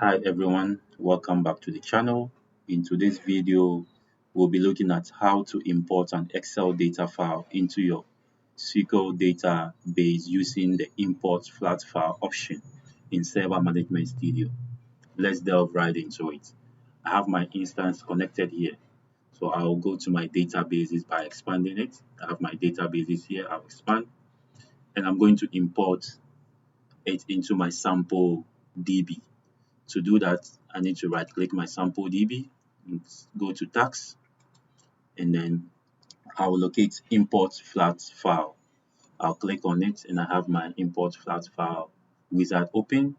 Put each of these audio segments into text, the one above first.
Hi everyone, welcome back to the channel. In today's video, we'll be looking at how to import an Excel data file into your SQL database using the import flat file option in Server Management Studio. Let's delve right into it. I have my instance connected here. So I'll go to my databases by expanding it. I have my databases here, I'll expand, and I'm going to import it into my sample DB. To do that, I need to right click my sample DB, and go to tax, and then I will locate import flat file. I'll click on it and I have my import flat file wizard open.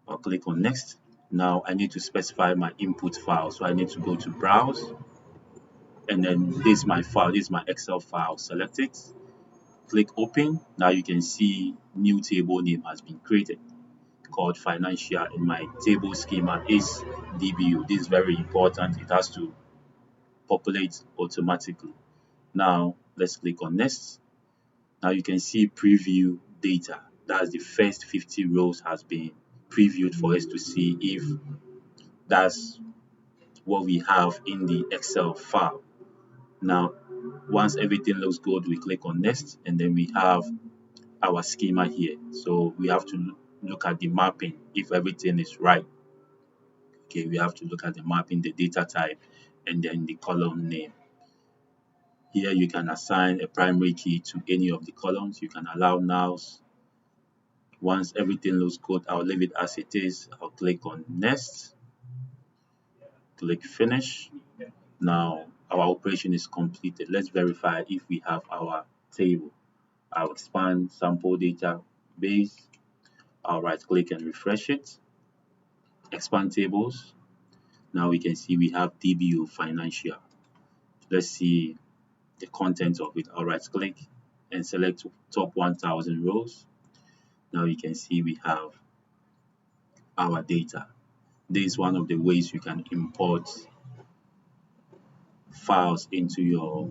I'll click on next. Now I need to specify my input file. So I need to go to browse, and then this is my file, this is my Excel file. Select it, click open. Now you can see new table name has been created called financial, and my table schema is DBU. This is very important. It has to populate automatically. Now let's click on next. Now you can see preview data. That's the first 50 rows has been previewed for us to see if that's what we have in the Excel file. Now, once everything looks good, we click on next, and then we have our schema here. So we have to look at the mapping if everything is right. Okay, we have to look at the mapping, the data type, and then the column name. Here you can assign a primary key to any of the columns. You can allow nows. Once everything looks good, I'll leave it as it is. I'll click on next, click finish. Now our operation is completed. Let's verify if we have our table. I'll expand sample database. I'll right click and refresh it. Expand tables. Now we can see we have DBO financial. Let's see the content of it. I'll right click and select top 1000 rows. Now you can see we have our data. This is one of the ways you can import files into your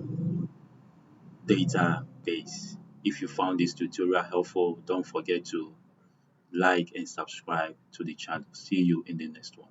database. If you found this tutorial helpful, don't forget to like and subscribe to the channel. See you in the next one.